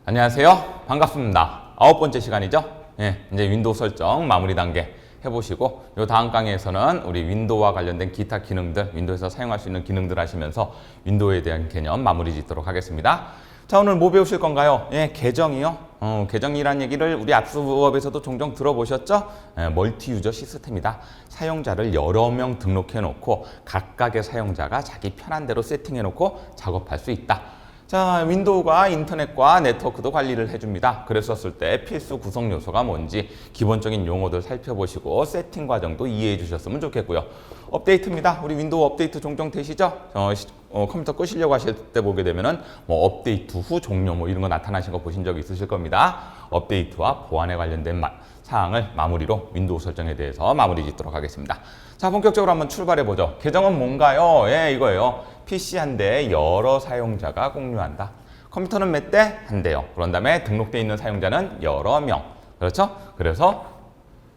안녕하세요. 반갑습니다. 9번째 시간이죠. 이제 윈도우 설정 마무리 단계 해보시고 요 다음 강의에서는 우리 윈도우와 관련된 기타 기능들, 윈도우에서 사용할 수 있는 기능들 하시면서 윈도우에 대한 개념 마무리 짓도록 하겠습니다. 자, 오늘 뭐 배우실 건가요? 계정이요. 계정이란 얘기를 우리 앞 수업에서도 종종 들어보셨죠? 멀티 유저 시스템이다. 사용자를 여러 명 등록해 놓고 각각의 사용자가 자기 편한 대로 세팅해 놓고 작업할 수 있다. 자, 윈도우가 인터넷과 네트워크도 관리를 해줍니다. 그랬었을 때 필수 구성 요소가 뭔지 기본적인 용어들 살펴보시고 세팅 과정도 이해해 주셨으면 좋겠고요. 업데이트입니다. 우리 윈도우 업데이트 종종 되시죠? 컴퓨터 끄시려고 하실 때 보게 되면은 뭐 업데이트 후 종료 뭐 이런 거 나타나신 거 보신 적 있으실 겁니다. 업데이트와 보안에 관련된 사항을 마무리로 윈도우 설정에 대해서 마무리 짓도록 하겠습니다. 자, 본격적으로 한번 출발해 보죠. 계정은 뭔가요? 이거예요. PC 한 대에 여러 사용자가 공유한다. 컴퓨터는 몇 대? 한 대요. 그런 다음에 등록되어 있는 사용자는 여러 명. 그렇죠? 그래서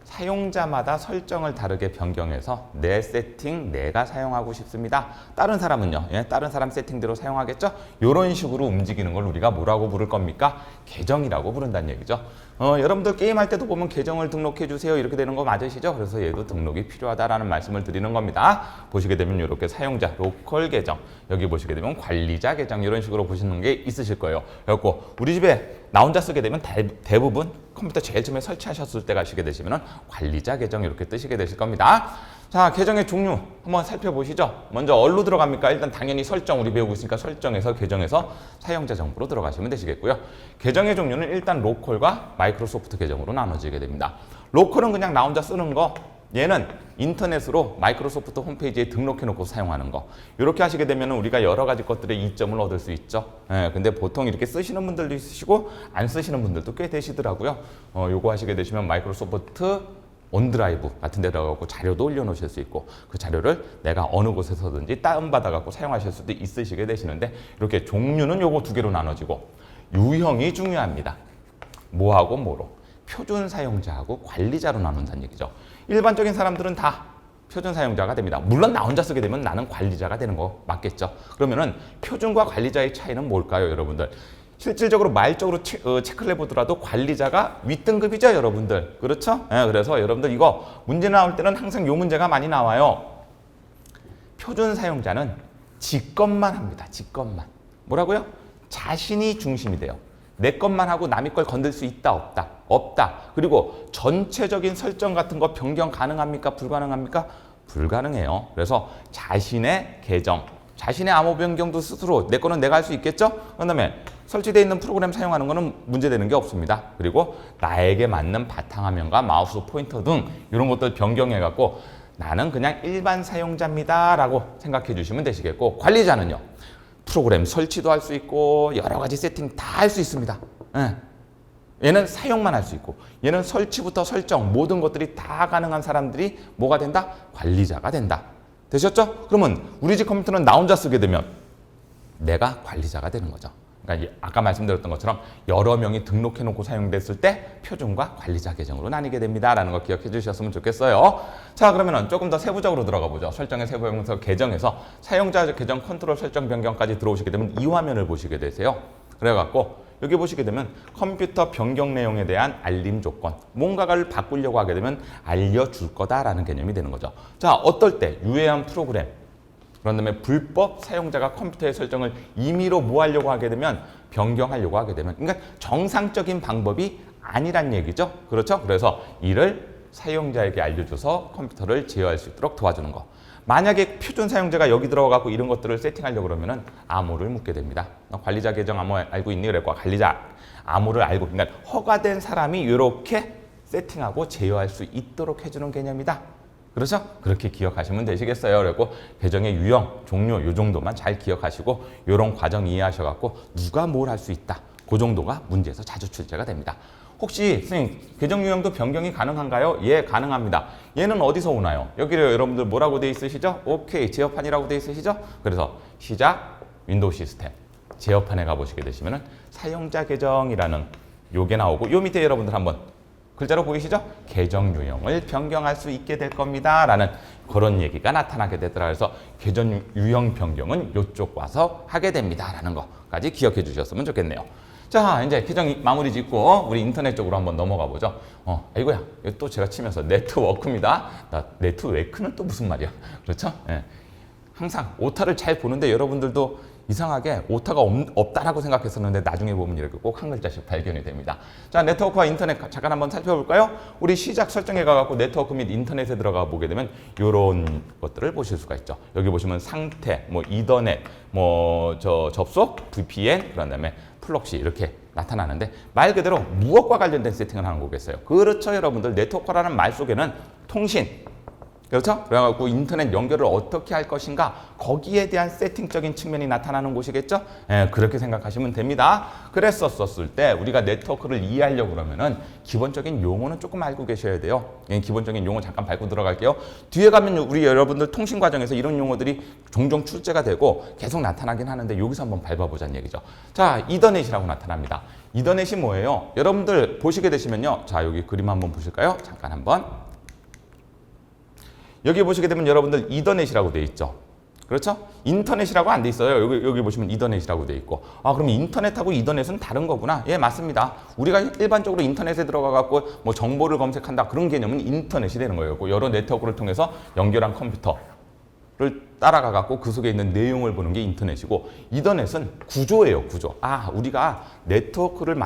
사용자마다 설정을 다르게 변경해서 내 세팅 내가 사용하고 싶습니다. 다른 사람은요? 다른 사람 세팅대로 사용하겠죠? 이런 식으로 움직이는 걸 우리가 뭐라고 부를 겁니까? 계정이라고 부른다는 얘기죠. 여러분들 게임할 때도 보면 계정을 등록해 주세요 이렇게 되는 거 맞으시죠? 그래서 얘도 등록이 필요하다라는 말씀을 드리는 겁니다. 보시게 되면 이렇게 사용자, 로컬 계정, 여기 보시게 되면 관리자 계정 이런 식으로 보시는 게 있으실 거예요. 그래갖고 우리 집에 나 혼자 쓰게 되면 대부분 컴퓨터 제일 처음에 설치하셨을 때 가시게 되시면 관리자 계정 이렇게 뜨시게 되실 겁니다. 자, 계정의 종류 한번 살펴보시죠. 먼저 어디로 들어갑니까? 일단 당연히 설정 우리 배우고 있으니까 설정에서 계정에서 사용자 정보로 들어가시면 되시겠고요. 계정의 종류는 일단 로컬과 마이크로소프트 계정으로 나눠지게 됩니다. 로컬은 그냥 나 혼자 쓰는 거, 얘는 인터넷으로 마이크로소프트 홈페이지에 등록해 놓고 사용하는 거. 이렇게 하시게 되면 우리가 여러 가지 것들의 이점을 얻을 수 있죠. 근데 보통 이렇게 쓰시는 분들도 있으시고 안 쓰시는 분들도 꽤 되시더라고요. 요거 하시게 되시면 마이크로소프트 온드라이브 같은 데 들어가고 자료도 올려놓으실 수 있고 그 자료를 내가 어느 곳에서든지 다운받아 갖고 사용하실 수도 있으시게 되시는데 이렇게 종류는 요거 두 개로 나눠지고 유형이 중요합니다. 뭐하고 뭐로? 표준 사용자하고 관리자로 나눈다는 얘기죠. 일반적인 사람들은 다 표준 사용자가 됩니다. 물론 나 혼자 쓰게 되면 나는 관리자가 되는 거 맞겠죠. 그러면은 표준과 관리자의 차이는 뭘까요, 여러분들? 실질적으로 말적으로 체크를 해보더라도 관리자가 윗등급이죠, 여러분들. 그렇죠? 그래서 여러분들 이거 문제 나올 때는 항상 요 문제가 많이 나와요. 표준 사용자는 지 것만 합니다. 지 것만. 뭐라고요? 자신이 중심이 돼요. 내 것만 하고 남의 걸 건들 수 있다, 없다? 없다. 그리고 전체적인 설정 같은 거 변경 가능합니까? 불가능합니까? 불가능해요. 그래서 자신의 계정, 자신의 암호 변경도 스스로 내 거는 내가 할 수 있겠죠? 그다음에 설치되어 있는 프로그램 사용하는 거는 문제되는 게 없습니다. 그리고 나에게 맞는 바탕화면과 마우스 포인터 등 이런 것들 변경해 갖고 나는 그냥 일반 사용자입니다 라고 생각해 주시면 되시겠고, 관리자는요 프로그램 설치도 할 수 있고 여러 가지 세팅 다 할 수 있습니다. 얘는 사용만 할 수 있고 얘는 설치부터 설정 모든 것들이 다 가능한 사람들이 뭐가 된다? 관리자가 된다. 되셨죠? 그러면 우리 집 컴퓨터는 나 혼자 쓰게 되면 내가 관리자가 되는 거죠. 그러니까 아까 말씀드렸던 것처럼 여러 명이 등록해 놓고 사용됐을 때 표준과 관리자 계정으로 나뉘게 됩니다 라는 거 기억해 주셨으면 좋겠어요. 자, 그러면 조금 더 세부적으로 들어가 보죠. 설정의 세부에서 계정에서 사용자 계정 컨트롤 설정 변경까지 들어오시게 되면 이 화면을 보시게 되세요. 그래갖고 여기 보시게 되면 컴퓨터 변경 내용에 대한 알림 조건, 뭔가를 바꾸려고 하게 되면 알려줄 거다라는 개념이 되는 거죠. 자, 어떨 때 유해한 프로그램, 그런 다음에 불법 사용자가 컴퓨터의 설정을 임의로 뭐 하려고 하게 되면 변경하려고 하게 되면, 그러니까 정상적인 방법이 아니란 얘기죠. 그렇죠? 그래서 이를 사용자에게 알려줘서 컴퓨터를 제어할 수 있도록 도와주는 거. 만약에 표준 사용자가 여기 들어가고 이런 것들을 세팅하려고 그러면은 암호를 묻게 됩니다. 관리자 계정 암호 알고 있니? 그랬고 관리자 암호를 알고, 그러니까 허가된 사람이 이렇게 세팅하고 제어할 수 있도록 해주는 개념이다. 그렇죠? 그렇게 기억하시면 되시겠어요. 그리고 계정의 유형, 종류 요 정도만 잘 기억하시고 이런 과정 이해하셔갖고 누가 뭘 할 수 있다. 그 정도가 문제에서 자주 출제가 됩니다. 혹시 선생님 계정 유형도 변경이 가능한가요? 예, 가능합니다. 얘는 어디서 오나요? 여기를 여러분들 뭐라고 돼 있으시죠? 오케이, 제어판이라고 돼 있으시죠? 그래서 시작, 윈도우 시스템, 제어판에 가보시게 되시면은 사용자 계정이라는 요게 나오고 요 밑에 여러분들 한번 글자로 보이시죠? 계정 유형을 변경할 수 있게 될 겁니다 라는 그런 얘기가 나타나게 되더라. 그래서 계정 유형 변경은 이쪽 와서 하게 됩니다 라는 것까지 기억해 주셨으면 좋겠네요. 자, 이제 계정 마무리 짓고 우리 인터넷 쪽으로 한번 넘어가 보죠. 아이고야, 이거 또 제가 치면서 네트워크입니다. 나 네트워크는 또 무슨 말이야? 그렇죠? 예. 항상 오타를 잘 보는데 여러분들도 이상하게 오타가 없다라고 생각했었는데 나중에 보면 이렇게 꼭 한 글자씩 발견이 됩니다. 자, 네트워크와 인터넷 잠깐 한번 살펴볼까요? 우리 시작 설정해 가갖고 네트워크 및 인터넷에 들어가 보게 되면 이런 것들을 보실 수가 있죠. 여기 보시면 상태, 뭐 이더넷, 뭐 접속, VPN, 그런 다음에 플럭시 이렇게 나타나는데 말 그대로 무엇과 관련된 세팅을 하는 거겠어요? 그렇죠, 여러분들. 네트워크라는 말 속에는 통신, 그렇죠? 그래갖고 인터넷 연결을 어떻게 할 것인가 거기에 대한 세팅적인 측면이 나타나는 곳이겠죠? 예, 그렇게 생각하시면 됩니다. 그랬었을 때 우리가 네트워크를 이해하려고 그러면은 기본적인 용어는 조금 알고 계셔야 돼요. 예, 기본적인 용어 잠깐 밟고 들어갈게요. 뒤에 가면 우리 여러분들 통신 과정에서 이런 용어들이 종종 출제가 되고 계속 나타나긴 하는데 여기서 한번 밟아보자는 얘기죠. 자, 이더넷이라고 나타납니다. 이더넷이 뭐예요? 여러분들 보시게 되시면요. 자, 여기 그림 한번 보실까요? 잠깐 한번. 여기 보시게 되면 여러분들 이더넷이라고 돼 있죠. 그렇죠? 인터넷이라고 안 돼 있어요. 여기 보시면 이더넷이라고 돼 있고. 아, 그럼 인터넷하고 이더넷은 다른 거구나. 예, 맞습니다. 우리가 일반적으로 인터넷에 들어가 갖고 뭐 정보를 검색한다. 그런 개념은 인터넷이 되는 거예요. 여러 네트워크를 통해서 연결한 컴퓨터를 따라가 갖고 그 속에 있는 내용을 보는 게 인터넷이고, 이더넷은 구조예요, 구조. 아, 우리가 네트워크를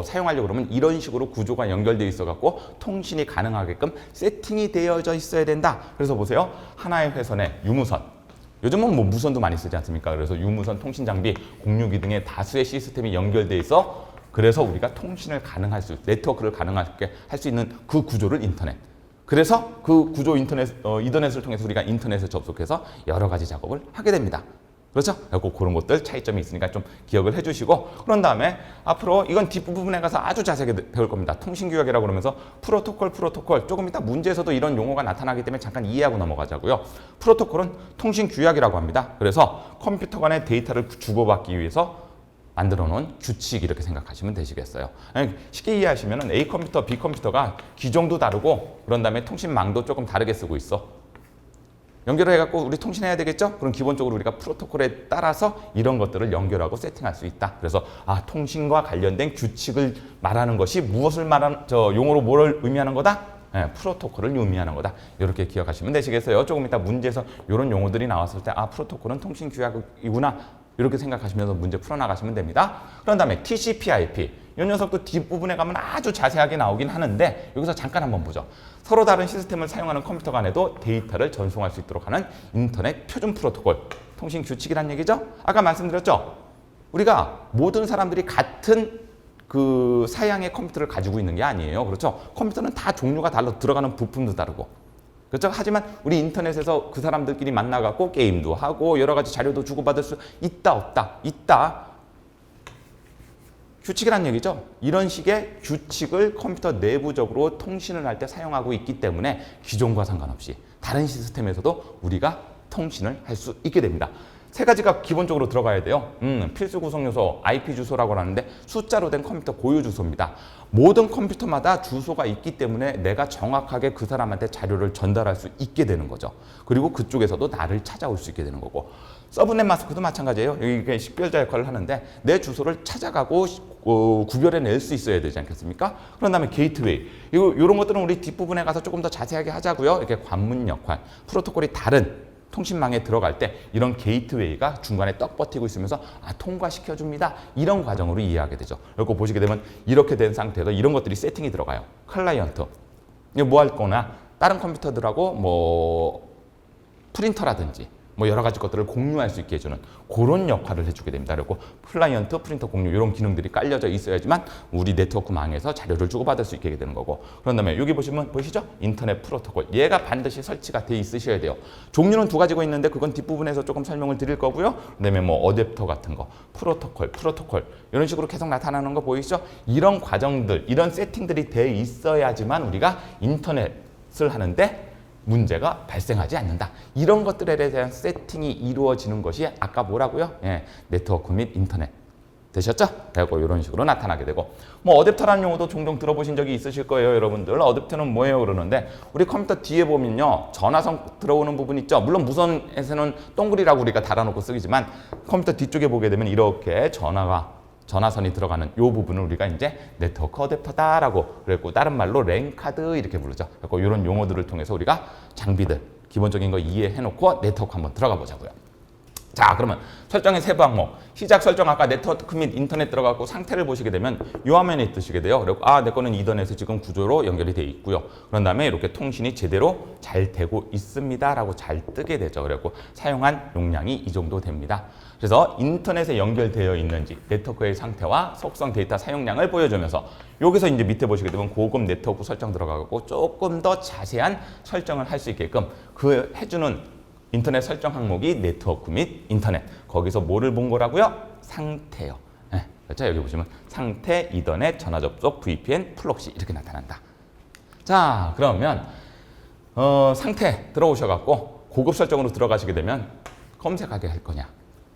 사용하려고 그러면 이런 식으로 구조가 연결되어 있어 갖고 통신이 가능하게끔 세팅이 되어져 있어야 된다. 그래서 보세요. 하나의 회선에 유무선. 요즘은 뭐 무선도 많이 쓰지 않습니까? 그래서 유무선 통신 장비, 공유기 등의 다수의 시스템이 연결되어 있어 그래서 우리가 통신을 네트워크를 가능하게 할 수 있는 그 구조를 인터넷. 그래서 그 구조 이더넷을 통해서 우리가 인터넷에 접속해서 여러 가지 작업을 하게 됩니다. 그렇죠? 그런 것들 차이점이 있으니까 좀 기억을 해주시고, 그런 다음에 앞으로 이건 뒷부분에 가서 아주 자세하게 배울 겁니다. 통신규약이라고 그러면서 프로토콜 조금 이따 문제에서도 이런 용어가 나타나기 때문에 잠깐 이해하고 넘어가자고요. 프로토콜은 통신규약이라고 합니다. 그래서 컴퓨터 간의 데이터를 주고받기 위해서 만들어 놓은 규칙 이렇게 생각하시면 되시겠어요. 쉽게 이해하시면 A 컴퓨터, B 컴퓨터가 기종도 다르고 그런 다음에 통신망도 조금 다르게 쓰고 있어. 연결을 해갖고 우리 통신해야 되겠죠? 그럼 기본적으로 우리가 프로토콜에 따라서 이런 것들을 연결하고 세팅할 수 있다. 그래서 통신과 관련된 규칙을 말하는 것이 무엇을 용어로 뭘 의미하는 거다? 네, 프로토콜을 의미하는 거다. 이렇게 기억하시면 되시겠어요. 조금 이따 문제에서 이런 용어들이 나왔을 때 프로토콜은 통신 규약이구나. 이렇게 생각하시면서 문제 풀어나가시면 됩니다. 그런 다음에 TCP/IP. 이 녀석도 뒷부분에 가면 아주 자세하게 나오긴 하는데 여기서 잠깐 한번 보죠. 서로 다른 시스템을 사용하는 컴퓨터 간에도 데이터를 전송할 수 있도록 하는 인터넷 표준 프로토콜. 통신 규칙이란 얘기죠. 아까 말씀드렸죠. 우리가 모든 사람들이 같은 그 사양의 컴퓨터를 가지고 있는 게 아니에요. 그렇죠? 컴퓨터는 다 종류가 달라, 들어가는 부품도 다르고. 그렇죠? 하지만 우리 인터넷에서 그 사람들끼리 만나갖고 게임도 하고 여러 가지 자료도 주고받을 수 있다, 없다? 있다. 규칙이란 얘기죠. 이런 식의 규칙을 컴퓨터 내부적으로 통신을 할 때 사용하고 있기 때문에 기존과 상관없이 다른 시스템에서도 우리가 통신을 할 수 있게 됩니다. 세 가지가 기본적으로 들어가야 돼요. 필수 구성 요소, IP 주소라고 하는데 숫자로 된 컴퓨터 고유 주소입니다. 모든 컴퓨터마다 주소가 있기 때문에 내가 정확하게 그 사람한테 자료를 전달할 수 있게 되는 거죠. 그리고 그쪽에서도 나를 찾아올 수 있게 되는 거고. 서브넷 마스크도 마찬가지예요. 여기 식별자 역할을 하는데 내 주소를 찾아가고 구별해낼 수 있어야 되지 않겠습니까? 그런 다음에 게이트웨이. 이런 것들은 우리 뒷부분에 가서 조금 더 자세하게 하자고요. 이렇게 관문 역할, 프로토콜이 다른 통신망에 들어갈 때 이런 게이트웨이가 중간에 떡 버티고 있으면서 통과시켜줍니다. 이런 과정으로 이해하게 되죠. 그리고 보시게 되면 이렇게 된 상태에서 이런 것들이 세팅이 들어가요. 클라이언트. 이거 뭐 할 거나 다른 컴퓨터들하고 뭐 프린터라든지 뭐 여러 가지 것들을 공유할 수 있게 해주는 그런 역할을 해주게 됩니다. 그리고 클라이언트, 프린터 공유 이런 기능들이 깔려져 있어야지만 우리 네트워크망에서 자료를 주고받을 수 있게 되는 거고. 그런 다음에 여기 보시죠? 인터넷 프로토콜. 얘가 반드시 설치가 돼 있으셔야 돼요. 종류는 두 가지가 있는데 그건 뒷부분에서 조금 설명을 드릴 거고요. 그다음에 뭐 어댑터 같은 거, 프로토콜 이런 식으로 계속 나타나는 거 보이시죠? 이런 과정들, 이런 세팅들이 돼 있어야지만 우리가 인터넷을 하는데 문제가 발생하지 않는다. 이런 것들에 대한 세팅이 이루어지는 것이 아까 뭐라고요? 네트워크 및 인터넷. 되셨죠? 그리고 이런 식으로 나타나게 되고, 뭐 어댑터라는 용어도 종종 들어보신 적이 있으실 거예요, 여러분들. 어댑터는 뭐예요? 그러는데 우리 컴퓨터 뒤에 보면요, 전화선 들어오는 부분 있죠. 물론 무선에서는 동그리라고 우리가 달아놓고 쓰지만 컴퓨터 뒤쪽에 보게 되면 이렇게 전화가 전화선이 들어가는 이 부분을 우리가 이제 네트워크 어댑터다라고 그랬고 다른 말로 랜카드 이렇게 부르죠. 그래서 이런 용어들을 통해서 우리가 장비들 기본적인 거 이해해놓고 네트워크 한번 들어가 보자고요. 자, 그러면 설정의 세부 항목. 시작 설정 아까 네트워크 및 인터넷 들어가고 상태를 보시게 되면 이 화면에 뜨시게 돼요. 그리고 내 거는 이더넷에 지금 구조로 연결이 되어 있고요. 그런 다음에 이렇게 통신이 제대로 잘 되고 있습니다라고 잘 뜨게 되죠. 그리고 사용한 용량이 이 정도 됩니다. 그래서 인터넷에 연결되어 있는지 네트워크의 상태와 속성 데이터 사용량을 보여주면서 여기서 이제 밑에 보시게 되면 고급 네트워크 설정 들어가고 조금 더 자세한 설정을 할 수 있게끔 그 해주는 인터넷 설정 항목이 네트워크 및 인터넷. 거기서 뭐를 본 거라고요? 상태요. 네, 그렇죠? 여기 보시면 상태, 이더넷, 전화 접속, VPN, 플록시 이렇게 나타난다. 자, 그러면 상태 들어오셔갖고 고급 설정으로 들어가시게 되면 검색하게 할 거냐,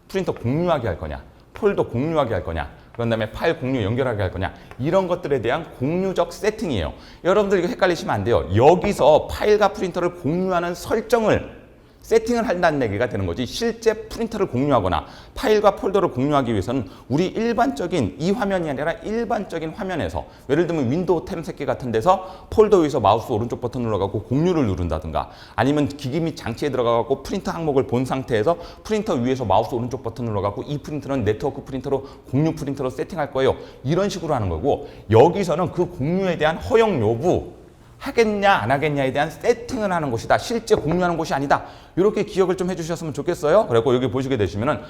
프린터 공유하게 할 거냐, 폴더 공유하게 할 거냐, 그런 다음에 파일 공유 연결하게 할 거냐 이런 것들에 대한 공유적 세팅이에요. 여러분들 이거 헷갈리시면 안 돼요. 여기서 파일과 프린터를 공유하는 설정을 세팅을 한다는 얘기가 되는 거지 실제 프린터를 공유하거나 파일과 폴더를 공유하기 위해서는 우리 일반적인 이 화면이 아니라 일반적인 화면에서 예를 들면 윈도우 템새끼 같은 데서 폴더 위에서 마우스 오른쪽 버튼 눌러가고 공유를 누른다든가 아니면 기기 및 장치에 들어가고 프린터 항목을 본 상태에서 프린터 위에서 마우스 오른쪽 버튼 눌러가고 이 프린터는 네트워크 프린터로 공유 프린터로 세팅할 거예요. 이런 식으로 하는 거고 여기서는 그 공유에 대한 허용 여부 하겠냐 안 하겠냐에 대한 세팅을 하는 곳이다. 실제 공유하는 곳이 아니다. 이렇게 기억을 좀 해주셨으면 좋겠어요. 그리고 여기 보시게 되시면은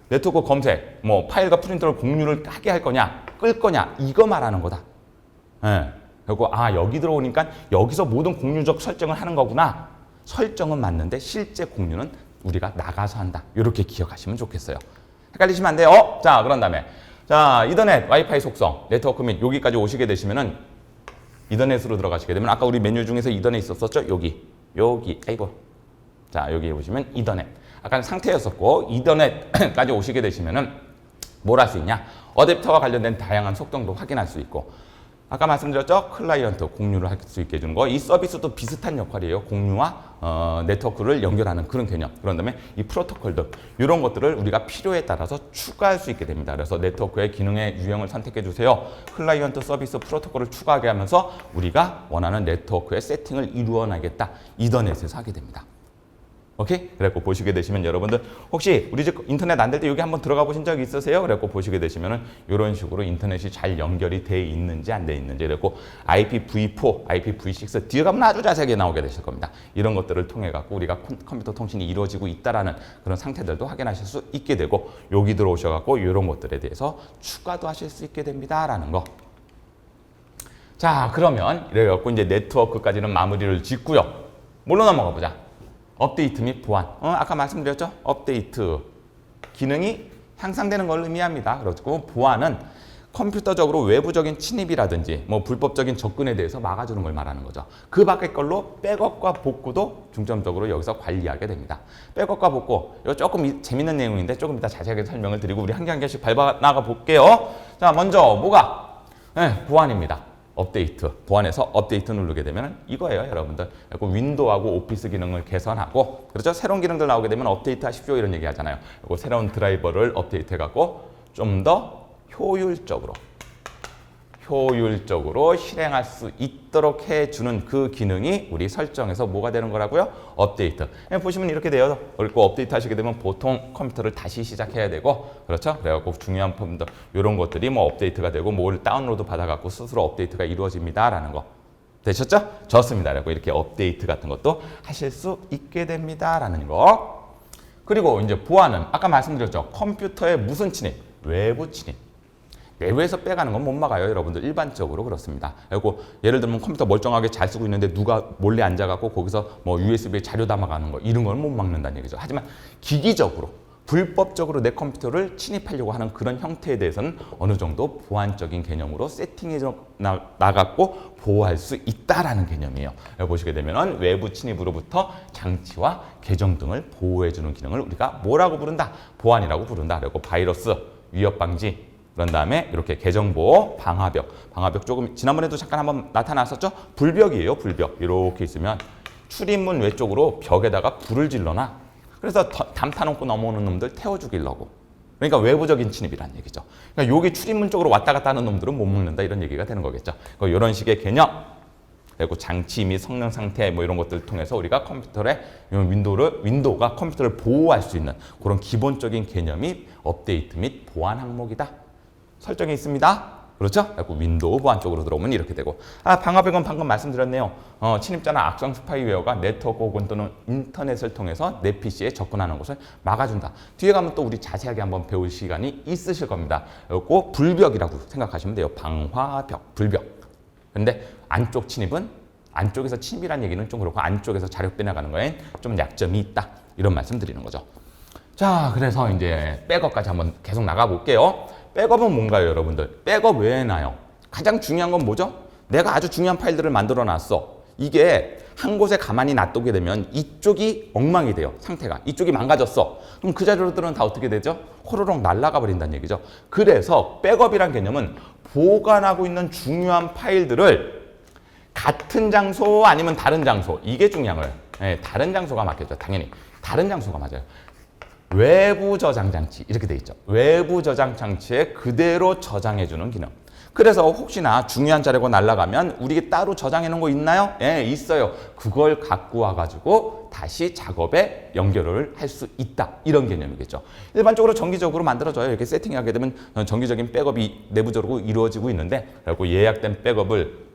네트워크 검색, 뭐 파일과 프린터를 공유를 하게 할 거냐, 끌 거냐 이거 말하는 거다. 예. 그리고 여기 들어오니까 여기서 모든 공유적 설정을 하는 거구나. 설정은 맞는데 실제 공유는 우리가 나가서 한다. 이렇게 기억하시면 좋겠어요. 헷갈리시면 안 돼요. 자, 그런 다음에 자 이더넷, 와이파이 속성, 네트워크 및 여기까지 오시게 되시면은. 이더넷으로 들어가시게 되면 아까 우리 메뉴 중에서 이더넷 있었었죠? 여기 아이고 자 여기 보시면 이더넷 아까는 상태였었고 이더넷까지 오시게 되시면은 뭘 할 수 있냐 어댑터와 관련된 다양한 속성도 확인할 수 있고 아까 말씀드렸죠? 클라이언트 공유를 할 수 있게 해주는 거. 이 서비스도 비슷한 역할이에요. 공유와 네트워크를 연결하는 그런 개념. 그런 다음에 이 프로토콜들 이런 것들을 우리가 필요에 따라서 추가할 수 있게 됩니다. 그래서 네트워크의 기능의 유형을 선택해 주세요. 클라이언트 서비스 프로토콜을 추가하게 하면서 우리가 원하는 네트워크의 세팅을 이루어내겠다. 이더넷에서 하게 됩니다. 오케이? 그래갖고 보시게 되시면 여러분들 혹시 우리 집 인터넷 안 될 때 여기 한번 들어가 보신 적 있으세요? 그래갖고 보시게 되시면은 이런 식으로 인터넷이 잘 연결이 돼 있는지 안 돼 있는지 그래갖고 IPv4, IPv6 뒤에 가면 아주 자세하게 나오게 되실 겁니다. 이런 것들을 통해 갖고 우리가 컴퓨터 통신이 이루어지고 있다라는 그런 상태들도 확인하실 수 있게 되고 여기 들어오셔 갖고 이런 것들에 대해서 추가도 하실 수 있게 됩니다라는 거. 자, 그러면 이래 갖고 이제 네트워크까지는 마무리를 짓고요. 뭘로 넘어가 보자. 업데이트 및 보안. 아까 말씀드렸죠? 업데이트 기능이 향상되는 걸 의미합니다. 그리고 보안은 컴퓨터적으로 외부적인 침입이라든지 뭐 불법적인 접근에 대해서 막아주는 걸 말하는 거죠. 그 밖의 걸로 백업과 복구도 중점적으로 여기서 관리하게 됩니다. 백업과 복구 이거 조금 재밌는 내용인데 조금 이따 자세하게 설명을 드리고 우리 한 개 한 개씩 밟아 나가 볼게요. 자, 먼저 뭐가? 보안입니다. 업데이트, 보안에서 업데이트 누르게 되면 이거예요, 여러분들. 그리고 윈도우하고 오피스 기능을 개선하고, 그렇죠? 새로운 기능들 나오게 되면 업데이트 하십시오 이런 얘기 하잖아요. 그리고 새로운 드라이버를 업데이트 해갖고 좀 더 효율적으로 실행할 수 있도록 해주는 그 기능이 우리 설정에서 뭐가 되는 거라고요? 업데이트. 보시면 이렇게 돼요. 그리고 업데이트 하시게 되면 보통 컴퓨터를 다시 시작해야 되고, 그렇죠? 그래갖고 중요한 부분들, 이런 것들이 뭐 업데이트가 되고, 뭘 다운로드 받아갖고 스스로 업데이트가 이루어집니다라는 거. 되셨죠? 좋습니다. 그리고 이렇게 업데이트 같은 것도 하실 수 있게 됩니다라는 거. 그리고 이제 보안은 아까 말씀드렸죠. 컴퓨터에 무슨 침입? 외부 침입. 내부에서 빼가는 건 못 막아요, 여러분들. 일반적으로 그렇습니다. 그리고 예를 들면 컴퓨터 멀쩡하게 잘 쓰고 있는데 누가 몰래 앉아갖고 거기서 뭐 USB에 자료 담아가는 거 이런 건 못 막는다는 얘기죠. 하지만 기기적으로 불법적으로 내 컴퓨터를 침입하려고 하는 그런 형태에 대해서는 어느 정도 보안적인 개념으로 세팅해 나갔고 보호할 수 있다라는 개념이에요. 여기 보시게 되면 외부 침입으로부터 장치와 계정 등을 보호해주는 기능을 우리가 뭐라고 부른다? 보안이라고 부른다. 그리고 바이러스, 위협 방지, 그런 다음에 이렇게 계정보호, 방화벽 조금 지난번에도 잠깐 한번 나타났었죠? 불벽이에요, 불벽. 이렇게 있으면 출입문 외쪽으로 벽에다가 불을 질러놔. 그래서 담 타놓고 넘어오는 놈들 태워 죽이려고. 그러니까 외부적인 침입이라는 얘기죠. 그러니까 여기 출입문 쪽으로 왔다 갔다 하는 놈들은 못 먹는다 이런 얘기가 되는 거겠죠. 이런 식의 개념, 그리고 장치 및 성능 상태 뭐 이런 것들을 통해서 우리가 컴퓨터에 윈도우가 컴퓨터를 보호할 수 있는 그런 기본적인 개념이 업데이트 및 보안 항목이다. 설정이 있습니다. 그렇죠? 그리고 윈도우 보안 쪽으로 들어오면 이렇게 되고, 방화벽은 방금 말씀드렸네요. 침입자나 악성 스파이웨어가 네트워크 혹은 또는 인터넷을 통해서 내 PC에 접근하는 것을 막아준다. 뒤에 가면 또 우리 자세하게 한번 배울 시간이 있으실 겁니다. 그리고 불벽이라고 생각하시면 돼요. 방화벽, 불벽. 근데 안쪽 침입은 안쪽에서 침입이라는 얘기는 좀 그렇고 안쪽에서 자력 빼나가는 거에 좀 약점이 있다. 이런 말씀 드리는 거죠. 자, 그래서 이제 백업까지 한번 계속 나가볼게요. 백업은 뭔가요, 여러분들? 백업 왜 해놔요? 가장 중요한 건 뭐죠? 내가 아주 중요한 파일들을 만들어 놨어. 이게 한 곳에 가만히 놔두게 되면 이쪽이 엉망이 돼요, 상태가. 이쪽이 망가졌어. 그럼 그 자료들은 다 어떻게 되죠? 호로록 날아가 버린다는 얘기죠. 그래서 백업이란 개념은 보관하고 있는 중요한 파일들을 같은 장소 아니면 다른 장소, 이게 중요한 거예요. 네, 다른 장소가 맞겠죠, 당연히. 다른 장소가 맞아요. 외부 저장 장치 이렇게 돼 있죠. 외부 저장 장치에 그대로 저장해 주는 기능. 그래서 혹시나 중요한 자료가 날아가면 우리가 따로 저장해 놓은 거 있나요? 예, 있어요. 그걸 갖고 와 가지고 다시 작업에 연결을 할 수 있다. 이런 개념이겠죠. 일반적으로 정기적으로 만들어져요. 이렇게 세팅하게 되면 정기적인 백업이 내부적으로 이루어지고 있는데, 그리고 예약된 백업을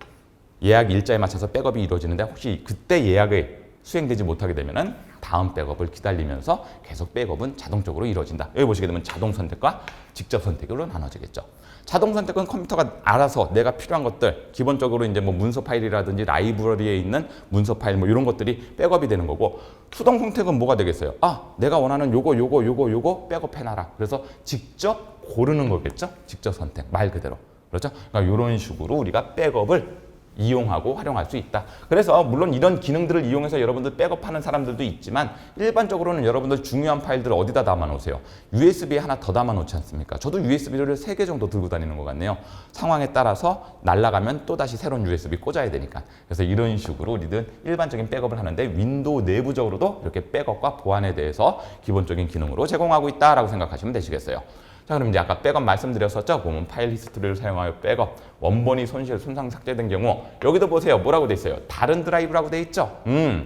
예약 일자에 맞춰서 백업이 이루어지는데 혹시 그때 예약이 수행되지 못하게 되면은 다음 백업을 기다리면서 계속 백업은 자동적으로 이루어진다. 여기 보시게 되면 자동 선택과 직접 선택으로 나눠지겠죠. 자동 선택은 컴퓨터가 알아서 내가 필요한 것들, 기본적으로 이제 뭐 문서 파일이라든지 라이브러리에 있는 문서 파일 뭐 이런 것들이 백업이 되는 거고, 수동 선택은 뭐가 되겠어요? 내가 원하는 요거 백업해놔라. 그래서 직접 고르는 거겠죠? 직접 선택, 말 그대로. 그렇죠? 그러니까 이런 식으로 우리가 백업을 이용하고 활용할 수 있다. 그래서 물론 이런 기능들을 이용해서 여러분들 백업하는 사람들도 있지만 일반적으로는 여러분들 중요한 파일들을 어디다 담아 놓으세요? USB에 하나 더 담아 놓지 않습니까? 저도 USB를 3개 정도 들고 다니는 것 같네요. 상황에 따라서 날아가면 또다시 새로운 USB 꽂아야 되니까. 그래서 이런 식으로 우리들 일반적인 백업을 하는데 윈도우 내부적으로도 이렇게 백업과 보안에 대해서 기본적인 기능으로 제공하고 있다라고 생각하시면 되시겠어요. 자, 그럼 이제 아까 백업 말씀드렸었죠? 보면 파일 히스토리를 사용하여 백업, 원본이 손상, 삭제된 경우 여기도 보세요. 뭐라고 돼 있어요? 다른 드라이브라고 돼 있죠?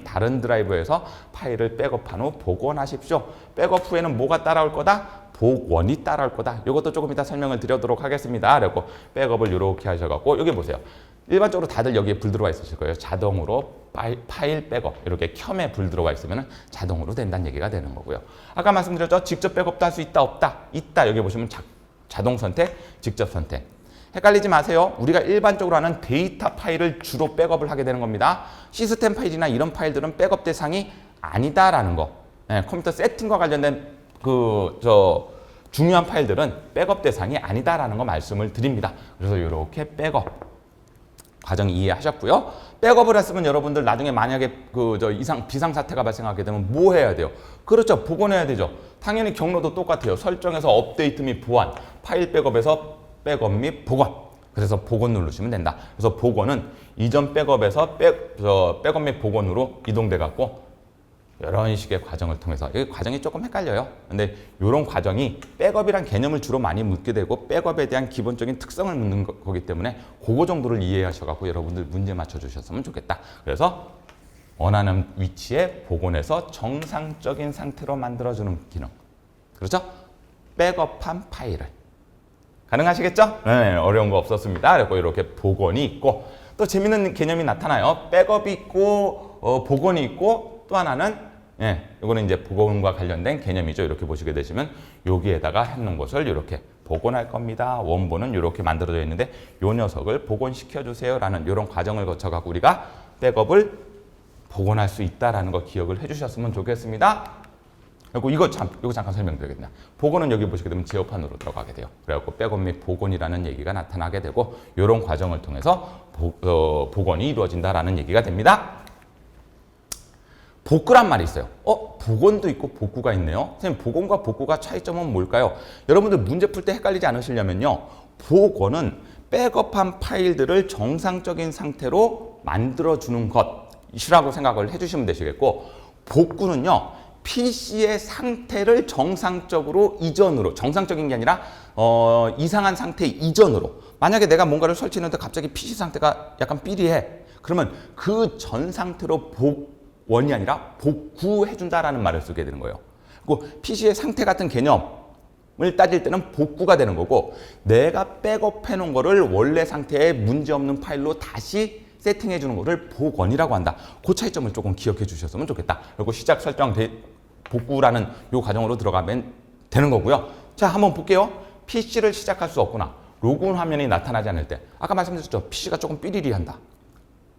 다른 드라이브에서 파일을 백업한 후 복원하십시오. 백업 후에는 뭐가 따라올 거다? 복원이 따라올 거다. 이것도 조금 이따 설명을 드리도록 하겠습니다. 그리고 백업을 이렇게 하셔갖고 여기 보세요. 일반적으로 다들 여기에 불 들어와 있으실 거예요. 자동으로 파일 백업 이렇게 켬에 불 들어와 있으면 자동으로 된다는 얘기가 되는 거고요. 아까 말씀드렸죠? 직접 백업도 할 수 있다 없다? 있다. 여기 보시면 자동 선택, 직접 선택. 헷갈리지 마세요. 우리가 일반적으로 하는 데이터 파일을 주로 백업을 하게 되는 겁니다. 시스템 파일이나 이런 파일들은 백업 대상이 아니다라는 거. 네, 컴퓨터 세팅과 관련된 중요한 파일들은 백업 대상이 아니다라는 거 말씀을 드립니다. 그래서 이렇게 백업 과정 이해하셨고요. 백업을 했으면 여러분들 나중에 만약에 비상 사태가 발생하게 되면 뭐 해야 돼요? 그렇죠. 복원해야 되죠. 당연히 경로도 똑같아요. 설정에서 업데이트 및 보안, 파일 백업에서 백업 및 복원. 그래서 복원 누르시면 된다. 그래서 복원은 이전 백업에서 백업 및 복원으로 이동돼 갖고 이런 식의 과정을 통해서, 이 과정이 조금 헷갈려요. 근데 이런 과정이 백업이란 개념을 주로 많이 묻게 되고 백업에 대한 기본적인 특성을 묻는 거기 때문에 그거 정도를 이해하셔갖고 여러분들 문제 맞춰주셨으면 좋겠다. 그래서 원하는 위치에 복원해서 정상적인 상태로 만들어주는 기능. 그렇죠? 백업한 파일을. 가능하시겠죠? 네, 어려운 거 없었습니다. 그리고 이렇게 복원이 있고 또 재밌는 개념이 나타나요. 백업이 있고 복원이 있고 또 하나는 이거는 이제 복원과 관련된 개념이죠. 이렇게 보시게 되시면 여기에다가 해놓은 것을 이렇게 복원할 겁니다. 원본은 이렇게 만들어져 있는데 요 녀석을 복원시켜 주세요라는 이런 과정을 거쳐갖고 우리가 백업을 복원할 수 있다라는 거 기억을 해주셨으면 좋겠습니다. 그리고 이거 잠깐 설명드리겠습니다. 복원은 여기 보시게 되면 제어판으로 들어가게 돼요. 그래갖고 백업 및 복원이라는 얘기가 나타나게 되고 이런 과정을 통해서 복원이 이루어진다라는 얘기가 됩니다. 복구란 말이 있어요. 복원도 있고 복구가 있네요. 선생님, 복원과 복구가 차이점은 뭘까요? 여러분들 문제 풀 때 헷갈리지 않으시려면요. 복원은 백업한 파일들을 정상적인 상태로 만들어주는 것이라고 생각을 해주시면 되시겠고, 복구는요. PC의 상태를 정상적으로 이전으로, 정상적인 게 아니라 이상한 상태 이전으로, 만약에 내가 뭔가를 설치했는데 갑자기 PC 상태가 약간 삐리해. 그러면 그 전 상태로 복원이 아니라 복구해준다라는 말을 쓰게 되는 거예요. 그리고 PC의 상태 같은 개념을 따질 때는 복구가 되는 거고, 내가 백업해 놓은 거를 원래 상태에 문제없는 파일로 다시 세팅해 주는 거를 복원이라고 한다. 그 차이점을 조금 기억해 주셨으면 좋겠다. 그리고 시작 설정 복구라는 요 과정으로 들어가면 되는 거고요. 자, 한번 볼게요. PC를 시작할 수 없구나. 로그인 화면이 나타나지 않을 때, 아까 말씀드렸죠. PC가 조금 삐리리 한다.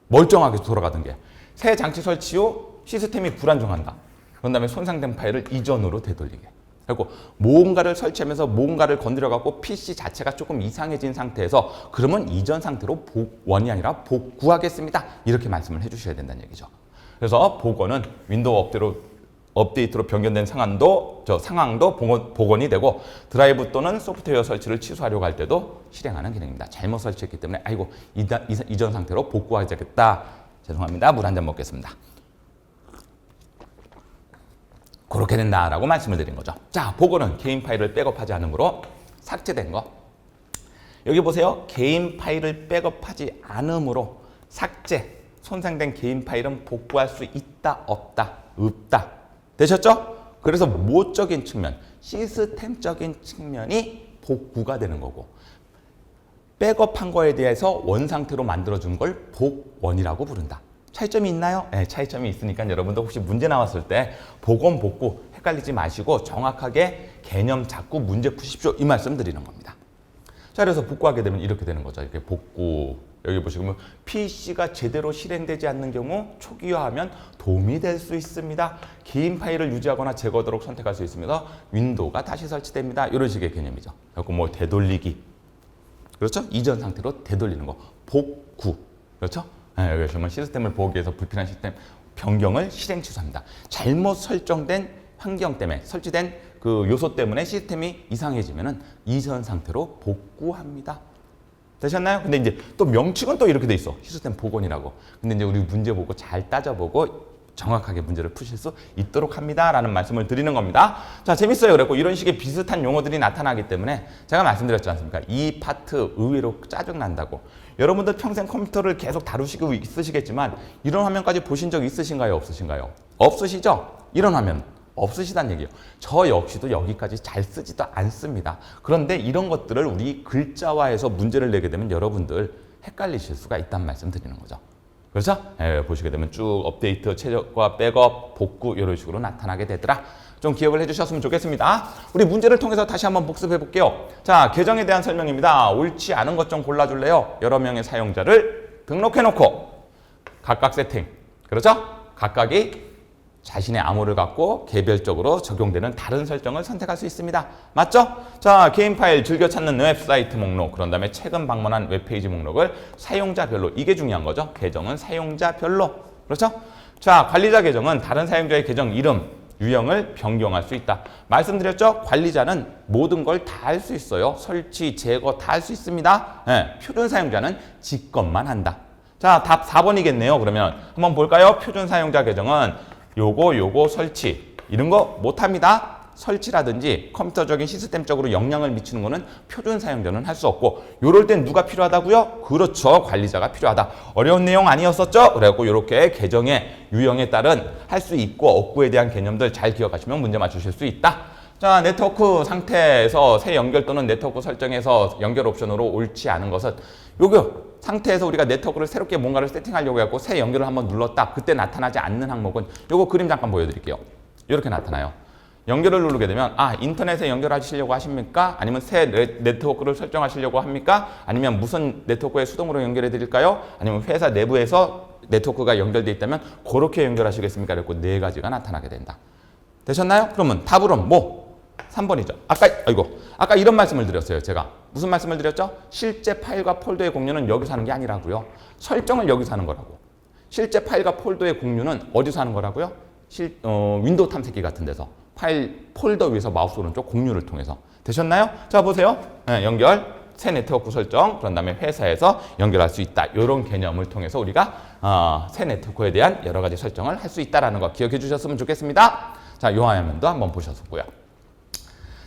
멀쩡하게 돌아가던 게 새 장치 설치 후 시스템이 불안정한다. 그런 다음에 손상된 파일을 이전으로 되돌리게. 그리고 뭔가를 설치하면서 뭔가를 건드려 갖고 PC 자체가 조금 이상해진 상태에서, 그러면 이전 상태로 복원이 아니라 복구하겠습니다. 이렇게 말씀을 해주셔야 된다는 얘기죠. 그래서 복원은 윈도우 업데이트로 변경된 상황도 복원이 되고, 드라이브 또는 소프트웨어 설치를 취소하려고 할 때도 실행하는 기능입니다. 잘못 설치했기 때문에 아이고 이전 상태로 복구하겠다. 죄송합니다. 물 한 잔 먹겠습니다. 그렇게 된다라고 말씀을 드린 거죠. 자, 복원은 개인 파일을 백업하지 않으므로 삭제된 거. 여기 보세요. 개인 파일을 백업하지 않으므로 삭제, 손상된 개인 파일은 복구할 수 있다, 없다, 없다. 되셨죠? 그래서 모적인 측면, 시스템적인 측면이 복구가 되는 거고, 백업한 거에 대해서 원상태로 만들어준 걸 복원이라고 부른다. 차이점이 있나요? 네, 차이점이 있으니까 여러분도 혹시 문제 나왔을 때 복원, 복구 헷갈리지 마시고 정확하게 개념 잡고 문제 푸십시오. 이 말씀 드리는 겁니다. 자, 그래서 복구하게 되면 이렇게 되는 거죠. 이렇게 복구. 여기 보시면 PC가 제대로 실행되지 않는 경우 초기화하면 도움이 될 수 있습니다. 개인 파일을 유지하거나 제거하도록 선택할 수 있으면서 윈도우가 다시 설치됩니다. 이런 식의 개념이죠. 그리고 뭐 되돌리기. 그렇죠? 이전 상태로 되돌리는 거. 복구. 그렇죠? 네, 여기 보시면 시스템을 보호하기 위해서 불필요한 시스템 변경을 실행 취소합니다. 잘못 설정된 환경 때문에, 설치된 그 요소 때문에 시스템이 이상해지면은 이전 상태로 복구합니다. 되셨나요? 근데 이제 또 명칭은 또 이렇게 돼 있어. 시스템 복원이라고. 근데 이제 우리 문제 보고 잘 따져보고 정확하게 문제를 푸실 수 있도록 합니다. 라는 말씀을 드리는 겁니다. 자, 재밌어요. 그랬고 이런 식의 비슷한 용어들이 나타나기 때문에 제가 말씀드렸지 않습니까? 이 파트 의외로 짜증난다고. 여러분들 평생 컴퓨터를 계속 다루시고 있으시겠지만 이런 화면까지 보신 적 있으신가요? 없으신가요? 없으시죠? 이런 화면. 없으시다는 얘기예요. 저 역시도 여기까지 잘 쓰지도 않습니다. 그런데 이런 것들을 우리 글자화해서 문제를 내게 되면 여러분들 헷갈리실 수가 있다는 말씀 드리는 거죠. 그렇죠? 예, 보시게 되면 쭉 업데이트, 최적화, 백업, 복구 이런 식으로 나타나게 되더라. 좀 기억을 해주셨으면 좋겠습니다. 우리 문제를 통해서 다시 한번 복습해 볼게요. 자, 계정에 대한 설명입니다. 옳지 않은 것 좀 골라줄래요? 여러 명의 사용자를 등록해 놓고 각각 세팅. 그렇죠? 각각이 자신의 암호를 갖고 개별적으로 적용되는 다른 설정을 선택할 수 있습니다. 맞죠? 자, 개인 파일 즐겨 찾는 웹사이트 목록, 그런 다음에 최근 방문한 웹페이지 목록을 사용자별로, 이게 중요한 거죠. 계정은 사용자별로. 그렇죠? 자, 관리자 계정은 다른 사용자의 계정 이름, 유형을 변경할 수 있다. 말씀드렸죠? 관리자는 모든 걸 다 할 수 있어요. 설치, 제거 다 할 수 있습니다. 네, 표준 사용자는 직권만 한다. 자, 답 4번이겠네요. 그러면 한번 볼까요? 표준 사용자 계정은 요거 설치 이런 거 못합니다. 설치라든지 컴퓨터적인 시스템적으로 영향을 미치는 거는 표준 사용자는 할 수 없고, 요럴 땐 누가 필요하다고요? 그렇죠, 관리자가 필요하다. 어려운 내용 아니었었죠? 그래갖고 이렇게 계정의 유형에 따른 할 수 있고 없고에 대한 개념들 잘 기억하시면 문제 맞추실 수 있다. 자, 네트워크 상태에서 새 연결 또는 네트워크 설정에서 연결 옵션으로 옳지 않은 것은, 요거 상태에서 우리가 네트워크를 새롭게 뭔가를 세팅하려고 해갖고 새 연결을 한번 눌렀다. 그때 나타나지 않는 항목은 요거 그림 잠깐 보여드릴게요. 이렇게 나타나요. 연결을 누르게 되면 인터넷에 연결하시려고 하십니까? 아니면 새 네트워크를 설정하시려고 합니까? 아니면 무슨 네트워크에 수동으로 연결해 드릴까요? 아니면 회사 내부에서 네트워크가 연결돼 있다면 그렇게 연결하시겠습니까? 그리고 네 가지가 나타나게 된다. 되셨나요? 그러면 답으로는 뭐? 3번이죠. 아까 이런 말씀을 드렸어요. 제가 무슨 말씀을 드렸죠? 실제 파일과 폴더의 공유는 여기서 하는 게 아니라고요. 설정을 여기서 하는 거라고. 실제 파일과 폴더의 공유는 어디서 하는 거라고요? 윈도우 탐색기 같은 데서 파일 폴더 위에서 마우스 오른쪽 공유를 통해서. 되셨나요? 자, 보세요. 네, 연결, 새 네트워크 설정, 그런 다음에 회사에서 연결할 수 있다. 이런 개념을 통해서 우리가 새 네트워크에 대한 여러 가지 설정을 할 수 있다는 거 기억해 주셨으면 좋겠습니다. 자, 요 화면도 한번 보셨었고요.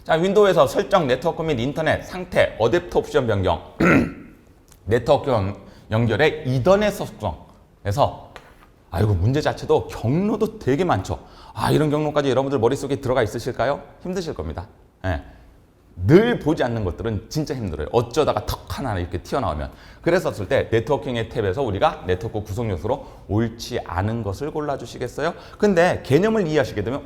자, 윈도우에서 설정, 네트워크 및 인터넷, 상태, 어댑터 옵션 변경, 네트워크 연결의 이더넷 속성에서 이거 문제 자체도 경로도 되게 많죠. 이런 경로까지 여러분들 머릿속에 들어가 있으실까요? 힘드실 겁니다. 예. 늘 보지 않는 것들은 진짜 힘들어요. 어쩌다가 턱 하나 이렇게 튀어나오면. 그랬었을 때 네트워킹의 탭에서 우리가 네트워크 구성 요소로 옳지 않은 것을 골라주시겠어요? 근데 개념을 이해하시게 되면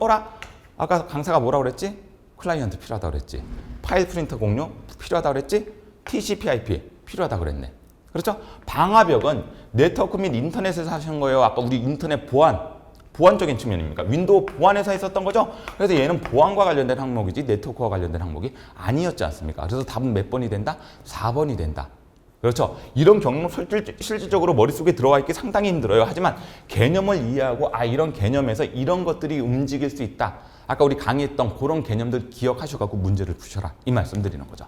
아까 강사가 뭐라고 그랬지? 클라이언트 필요하다고 그랬지. 파일 프린터 공유 필요하다고 그랬지. TCP/IP 필요하다고 그랬네. 그렇죠? 방화벽은 네트워크 및 인터넷에서 하신 거예요. 아까 우리 인터넷 보안적인 측면입니까? 윈도우 보안에서 했었던 거죠? 그래서 얘는 보안과 관련된 항목이지 네트워크와 관련된 항목이 아니었지 않습니까? 그래서 답은 몇 번이 된다? 4번이 된다. 그렇죠? 이런 경로 실질적으로 머릿속에 들어와 있기 상당히 힘들어요. 하지만 개념을 이해하고 이런 개념에서 이런 것들이 움직일 수 있다. 아까 우리 강의했던 그런 개념들 기억하셔갖고 문제를 푸셔라. 이 말씀 드리는 거죠.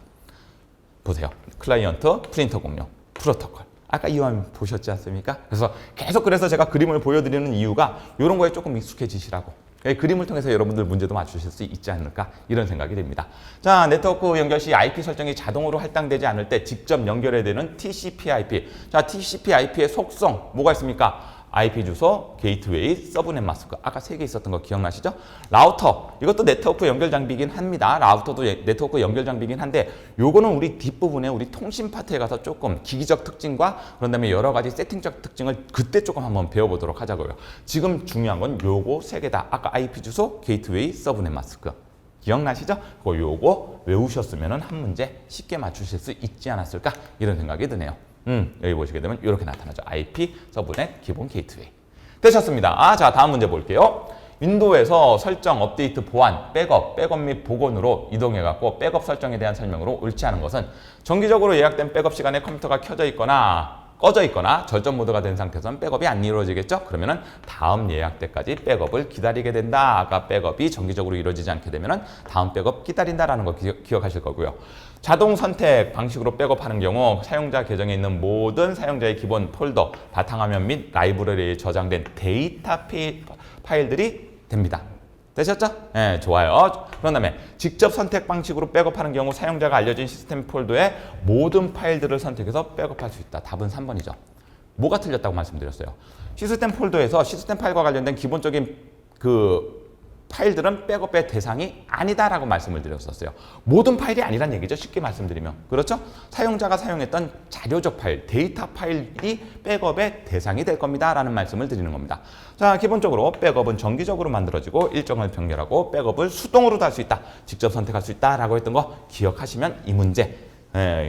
보세요. 클라이언트, 프린터 공유, 프로토콜. 아까 이 화면 보셨지 않습니까? 그래서 제가 그림을 보여드리는 이유가 이런 거에 조금 익숙해지시라고. 그림을 통해서 여러분들 문제도 맞추실 수 있지 않을까 이런 생각이 듭니다. 자, 네트워크 연결 시 IP 설정이 자동으로 할당되지 않을 때 직접 연결해야 되는 TCP/IP. 자, TCP/IP의 속성 뭐가 있습니까? IP 주소, 게이트웨이, 서브넷 마스크. 아까 3개 있었던 거 기억나시죠? 라우터. 이것도 네트워크 연결 장비이긴 합니다. 라우터도 네트워크 연결 장비이긴 한데 요거는 우리 뒷부분에 우리 통신 파트에 가서 조금 기기적 특징과 그런 다음에 여러 가지 세팅적 특징을 그때 조금 한번 배워보도록 하자고요. 지금 중요한 건 요거 3개다. 아까 IP 주소, 게이트웨이, 서브넷 마스크. 기억나시죠? 요거 외우셨으면 한 문제 쉽게 맞추실 수 있지 않았을까? 이런 생각이 드네요. 여기 보시게 되면 이렇게 나타나죠. IP, 서브넷, 기본 게이트웨이. 되셨습니다. 자, 다음 문제 볼게요. 윈도우에서 설정, 업데이트, 보안, 백업 및 복원으로 이동해갖고 백업 설정에 대한 설명으로 옳지 않은 것은 정기적으로 예약된 백업 시간에 컴퓨터가 켜져 있거나 꺼져 있거나 절전 모드가 된 상태에서는 백업이 안 이루어지겠죠? 그러면은 다음 예약 때까지 백업을 기다리게 된다. 아까 백업이 정기적으로 이루어지지 않게 되면은 다음 백업 기다린다라는 거 기억하실 거고요. 자동 선택 방식으로 백업하는 경우 사용자 계정에 있는 모든 사용자의 기본 폴더, 바탕화면 및 라이브러리에 저장된 데이터 파일들이 됩니다. 되셨죠? 네, 좋아요. 그런 다음에 직접 선택 방식으로 백업하는 경우 사용자가 알려진 시스템 폴더의 모든 파일들을 선택해서 백업할 수 있다. 답은 3번이죠. 뭐가 틀렸다고 말씀드렸어요? 시스템 폴더에서 시스템 파일과 관련된 기본적인 파일들은 백업의 대상이 아니다라고 말씀을 드렸었어요. 모든 파일이 아니란 얘기죠. 쉽게 말씀드리면. 그렇죠? 사용자가 사용했던 자료적 파일, 데이터 파일이 백업의 대상이 될 겁니다. 라는 말씀을 드리는 겁니다. 자, 기본적으로 백업은 정기적으로 만들어지고 일정을 병렬하고 백업을 수동으로도 할 수 있다. 직접 선택할 수 있다라고 했던 거 기억하시면 이 문제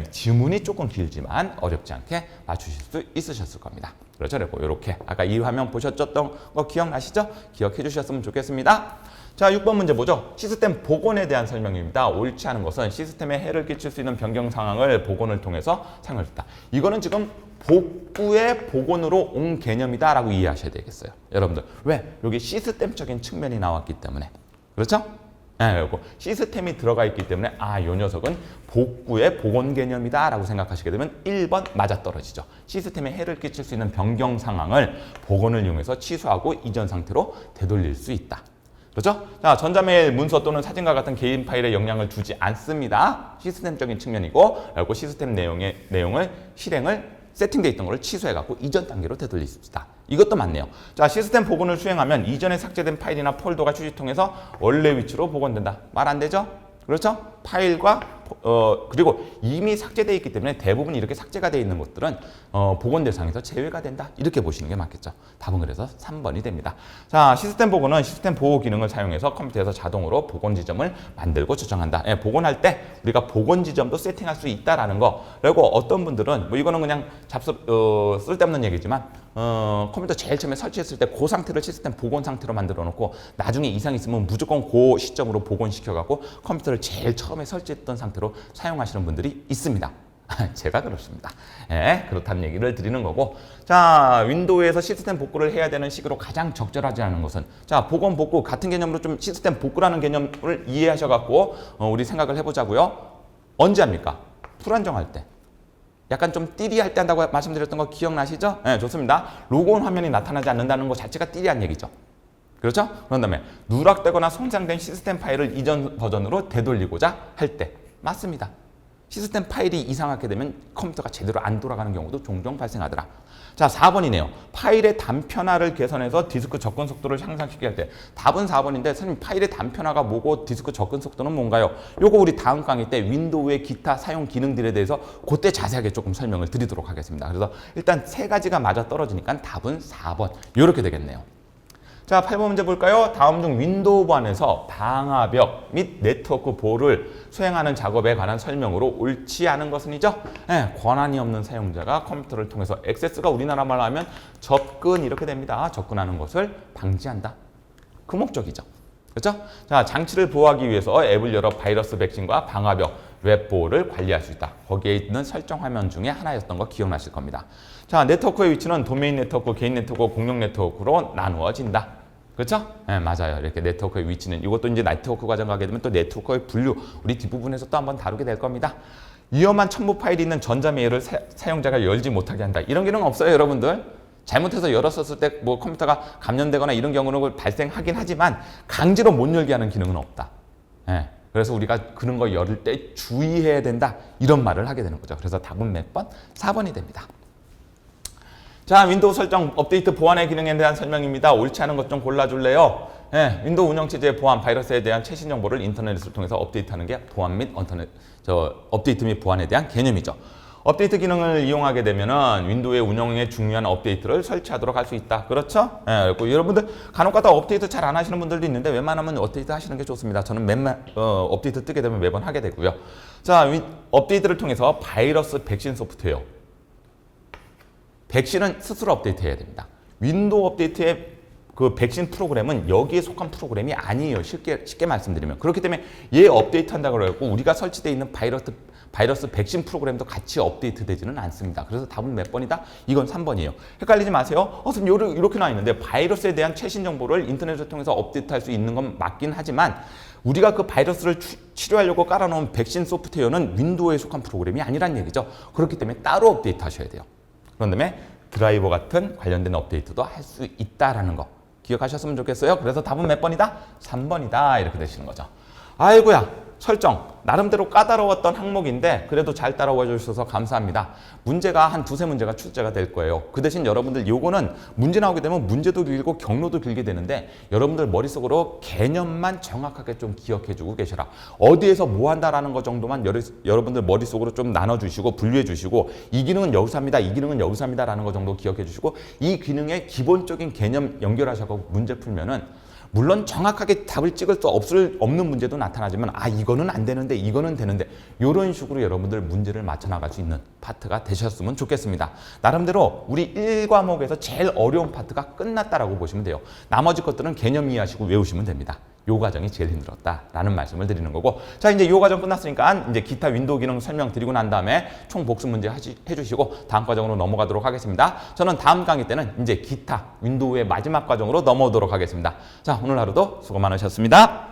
지문이 조금 길지만 어렵지 않게 맞추실 수 있으셨을 겁니다. 그렇죠? 그리고 이렇게 아까 이 화면 보셨던 거 기억나시죠? 기억해 주셨으면 좋겠습니다. 자, 6번 문제 보죠. 시스템 복원에 대한 설명입니다. 옳지 않은 것은 시스템에 해를 끼칠 수 있는 변경 상황을 복원을 통해서 사용할 수 있다. 이거는 지금 복구의 복원으로 온 개념이다라고 이해하셔야 되겠어요. 여러분들 왜? 여기 시스템적인 측면이 나왔기 때문에. 그렇죠? 그리고 시스템이 들어가 있기 때문에 이 녀석은 복구의 복원 개념이다라고 생각하시게 되면 1번 맞아떨어지죠. 시스템에 해를 끼칠 수 있는 변경 상황을 복원을 이용해서 취소하고 이전 상태로 되돌릴 수 있다. 그렇죠? 자, 전자메일, 문서 또는 사진과 같은 개인 파일에 영향을 두지 않습니다. 시스템적인 측면이고, 그리고 시스템 내용을 실행을 세팅되어 있던 것을 취소해갖고 이전 단계로 되돌릴 수 있다. 이것도 맞네요. 자, 시스템 복원을 수행하면 이전에 삭제된 파일이나 폴더가 휴지통에서 원래 위치로 복원된다. 말 안 되죠? 그렇죠? 파일과 그리고 이미 삭제되어 있기 때문에 대부분 이렇게 삭제가 되어 있는 것들은 복원 대상에서 제외가 된다. 이렇게 보시는 게 맞겠죠. 답은 그래서 3번이 됩니다. 자, 시스템 복원은 시스템 보호 기능을 사용해서 컴퓨터에서 자동으로 복원 지점을 만들고 조정한다. 복원할 때 우리가 복원 지점도 세팅할 수 있다라는 거. 그리고 어떤 분들은 이거는 그냥 쓸데없는 얘기지만 컴퓨터 제일 처음에 설치했을 때 그 상태를 시스템 복원 상태로 만들어 놓고 나중에 이상 있으면 무조건 그 시점으로 복원시켜 갖고 컴퓨터를 제일 처음에 설치했던 상태로 사용하시는 분들이 있습니다. 제가 그렇습니다. 그렇다는 얘기를 드리는 거고, 자, 윈도우에서 시스템 복구를 해야 되는 시기로 가장 적절하지 않은 것은, 자, 복원 복구 같은 개념으로 좀 시스템 복구라는 개념을 이해하셔 갖고 우리 생각을 해보자고요. 언제 합니까? 불안정할 때. 약간 좀 띠리할 때 한다고 말씀드렸던 거 기억나시죠? 네, 좋습니다. 로그온 화면이 나타나지 않는다는 것 자체가 띠리한 얘기죠. 그렇죠? 그런 다음에 누락되거나 손상된 시스템 파일을 이전 버전으로 되돌리고자 할 때 맞습니다. 시스템 파일이 이상하게 되면 컴퓨터가 제대로 안 돌아가는 경우도 종종 발생하더라. 자, 4번이네요. 파일의 단편화를 개선해서 디스크 접근 속도를 향상시키게 할 때 답은 4번인데 선생님 파일의 단편화가 뭐고 디스크 접근 속도는 뭔가요? 요거 우리 다음 강의 때 윈도우의 기타 사용 기능들에 대해서 그때 자세하게 조금 설명을 드리도록 하겠습니다. 그래서 일단 세 가지가 맞아 떨어지니까 답은 4번 이렇게 되겠네요. 자, 8번 문제 볼까요? 다음 중 윈도우 보안에서 방화벽 및 네트워크 보호를 수행하는 작업에 관한 설명으로 옳지 않은 것은이죠? 네, 권한이 없는 사용자가 컴퓨터를 통해서 액세스가 우리나라 말로 하면 접근 이렇게 됩니다. 접근하는 것을 방지한다. 그 목적이죠. 그렇죠? 자, 장치를 보호하기 위해서 앱을 열어 바이러스 백신과 방화벽, 웹 보호를 관리할 수 있다. 거기에 있는 설정 화면 중에 하나였던 거 기억나실 겁니다. 자, 네트워크의 위치는 도메인 네트워크, 개인 네트워크, 공용 네트워크로 나누어진다. 그렇죠? 네, 맞아요. 이렇게 네트워크의 위치는 이것도 이제 네트워크 과정 가게 되면 또 네트워크의 분류 우리 뒷부분에서 또 한번 다루게 될 겁니다. 위험한 첨부 파일이 있는 전자메일을 사용자가 열지 못하게 한다. 이런 기능 없어요, 여러분들. 잘못해서 열었었을 때 뭐 컴퓨터가 감염되거나 이런 경우는 발생하긴 하지만 강제로 못 열게 하는 기능은 없다. 네, 그래서 우리가 그런 거 열을 때 주의해야 된다. 이런 말을 하게 되는 거죠. 그래서 답은 몇 번? 4번이 됩니다. 자, 윈도우 설정 업데이트 보안의 기능에 대한 설명입니다. 옳지 않은 것 좀 골라줄래요? 네, 윈도우 운영체제의 보안, 바이러스에 대한 최신 정보를 인터넷을 통해서 업데이트하는 게 보안 및 업데이트 및 보안에 대한 개념이죠. 업데이트 기능을 이용하게 되면은 윈도우의 운영에 중요한 업데이트를 설치하도록 할 수 있다. 그렇죠? 네, 그리고 여러분들 간혹가다 업데이트 잘 안 하시는 분들도 있는데 웬만하면 업데이트 하시는 게 좋습니다. 저는 업데이트 뜨게 되면 매번 하게 되고요. 자, 업데이트를 통해서 바이러스 백신 소프트웨어. 백신은 스스로 업데이트해야 됩니다. 윈도우 업데이트의 그 백신 프로그램은 여기에 속한 프로그램이 아니에요. 쉽게 말씀드리면. 그렇기 때문에 얘 업데이트 한다고 해서 우리가 설치되어 있는 바이러스 백신 프로그램도 같이 업데이트 되지는 않습니다. 그래서 답은 몇 번이다? 이건 3번이에요. 헷갈리지 마세요. 선생님 이렇게 나와 있는데 바이러스에 대한 최신 정보를 인터넷을 통해서 업데이트할 수 있는 건 맞긴 하지만 우리가 그 바이러스를 치료하려고 깔아놓은 백신 소프트웨어는 윈도우에 속한 프로그램이 아니란 얘기죠. 그렇기 때문에 따로 업데이트 하셔야 돼요. 그런 다음에 드라이버 같은 관련된 업데이트도 할 수 있다라는 거 기억하셨으면 좋겠어요. 그래서 답은 몇 번이다? 3번이다. 이렇게 되시는 거죠. 아이고야. 설정. 나름대로 까다로웠던 항목인데 그래도 잘 따라와 주셔서 감사합니다. 문제가 한 두세 문제가 출제가 될 거예요. 그 대신 여러분들 요거는 문제 나오게 되면 문제도 길고 경로도 길게 되는데 여러분들 머릿속으로 개념만 정확하게 좀 기억해 주고 계셔라. 어디에서 뭐 한다라는 것 정도만 여러분들 머릿속으로 좀 나눠주시고 분류해 주시고 이 기능은 여기서 합니다. 이 기능은 여기서 합니다라는 것 정도 기억해 주시고 이 기능의 기본적인 개념 연결하셔서 문제 풀면은 물론 정확하게 답을 찍을 수 없는 문제도 나타나지만 이거는 안 되는데 이거는 되는데 이런 식으로 여러분들 문제를 맞춰 나갈 수 있는 파트가 되셨으면 좋겠습니다. 나름대로 우리 1과목에서 제일 어려운 파트가 끝났다라고 보시면 돼요. 나머지 것들은 개념 이해하시고 외우시면 됩니다. 요 과정이 제일 힘들었다라는 말씀을 드리는 거고, 자 이제 요 과정 끝났으니까 이제 기타 윈도우 기능 설명드리고 난 다음에 총 복습 문제 해주시고 다음 과정으로 넘어가도록 하겠습니다. 저는 다음 강의 때는 이제 기타 윈도우의 마지막 과정으로 넘어오도록 하겠습니다. 자 오늘 하루도 수고 많으셨습니다.